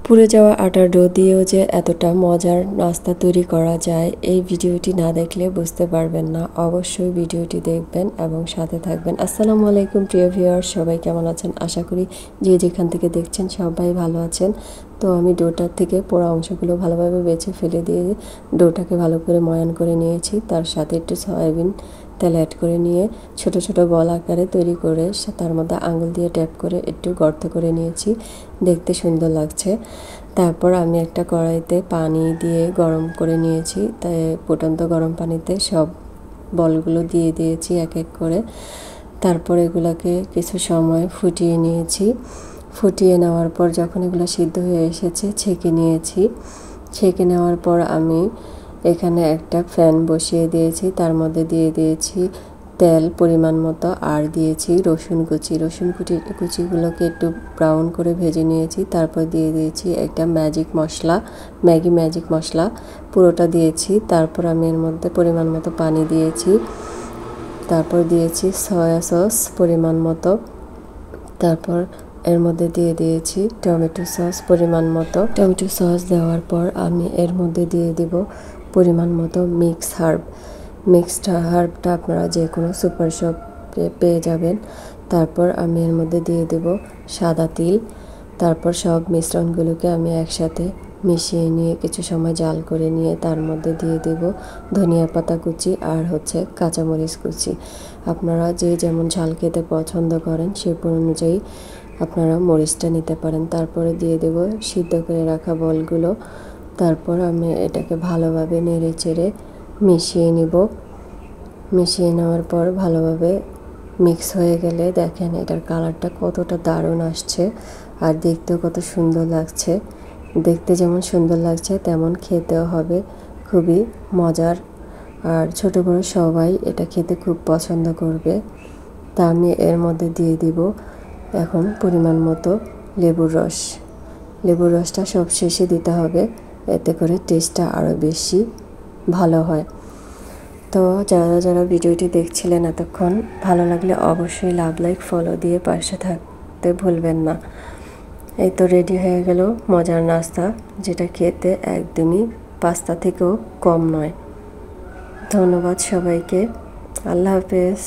পুড়ে যাওয়া আটার ডো দিয়েও যে এতটা মজার নাস্তা তৈরি করা যায়, এই ভিডিওটি না দেখলে বুঝতে পারবেন না। অবশ্যই ভিডিওটি দেখবেন এবং সাথে থাকবেন। আসসালামু আলাইকুম প্রিয় ভিউয়ার্স, সবাই কেমন আছেন? আশা করি যে যেখান থেকে দেখছেন সবাই ভালো আছেন। তো আমি ডোটার থেকে পোড়া অংশগুলো ভালোভাবে বেছে ফেলে দিয়ে ডোটাকে ভালো করে ময়ান করে নিয়েছি। তার সাথে একটু সয়াবিন তেল অ্যাড করে নিয়ে ছোট ছোট বল আকারে তৈরি করে তার মধ্যে আঙুল দিয়ে ট্যাপ করে একটু গর্ত করে নিয়েছি, দেখতে সুন্দর লাগছে। তারপর আমি একটা কড়াইতে পানি দিয়ে গরম করে নিয়েছি, তাই ফুটন্ত গরম পানিতে সব বলগুলো দিয়ে দিয়েছি এক এক করে। তারপর এগুলোকে কিছু সময় ফুটিয়ে নিয়েছি। ফুটিয়ে নেওয়ার পর যখন এগুলো সিদ্ধ হয়ে এসেছে ছেঁকে নিয়েছি। ছেঁকে নেওয়ার পর আমি এখানে একটা ফ্যান বসিয়ে দিয়েছি, তার মধ্যে দিয়ে দিয়েছি তেল পরিমাণ মতো, আর দিয়েছি রসুন কুচিগুলোকে একটু ব্রাউন করে ভেজে নিয়েছি। তারপর দিয়ে দিয়েছি একটা ম্যাগি ম্যাজিক মশলা, পুরোটা দিয়েছি। তারপর আমি এর মধ্যে পরিমাণ মতো পানি দিয়েছি। তারপর দিয়েছি সয়া সস পরিমাণ মতো। তারপর এর মধ্যে দিয়ে দিয়েছি টমেটো সস পরিমাণ মতো। টমেটো সস দেওয়ার পর আমি এর মধ্যে দিয়ে দেব পরিমাণ মতো মিক্সড হার্বটা আপনারা যে কোনো সুপার শপে পেয়ে যাবেন। তারপর আমি এর মধ্যে দিয়ে দেব সাদা তিল। তারপর সব মিশ্রণগুলোকে আমি একসাথে মিশিয়ে নিয়ে কিছু সময় জাল করে নিয়ে তার মধ্যে দিয়ে দেব ধনিয়া পাতা কুচি আর কাঁচামরিচ কুচি। আপনারা যে যেমন ঝাল খেতে পছন্দ করেন সেই অনুযায়ী আপনারা মরিচটা নিতে পারেন। তারপরে দিয়ে দেব সিদ্ধ করে রাখা বলগুলো। তারপর আমি এটাকে ভালোভাবে নেড়ে চেড়ে মিশিয়ে নিব। মিশিয়ে নেওয়ার পর ভালোভাবে মিক্স হয়ে গেলে দেখেন এটার কালারটা কতটা দারুণ আসছে আর দেখতেও কত সুন্দর লাগছে। দেখতে যেমন সুন্দর লাগছে তেমন খেতেও হবে খুবই মজার, আর ছোট বড় সবাই এটা খেতে খুব পছন্দ করবে। তা আমি এর মধ্যে দিয়ে দিব এখন পরিমাণ মতো লেবুর রসটা সব শেষে দিতে হবে, এতে করে টেস্টটা আরও বেশি ভালো হয়। তো যারা ভিডিওটি দেখছিলেন এতক্ষণ, ভালো লাগলে অবশ্যই লাইক ফলো দিয়ে পাশে থাকতে ভুলবেন না। এই তো রেডি হয়ে গেল মজার নাস্তা, যেটা খেতে একদমই পাস্তা থেকেও কম নয়। ধন্যবাদ সবাইকে। আল্লাহ হাফেজ।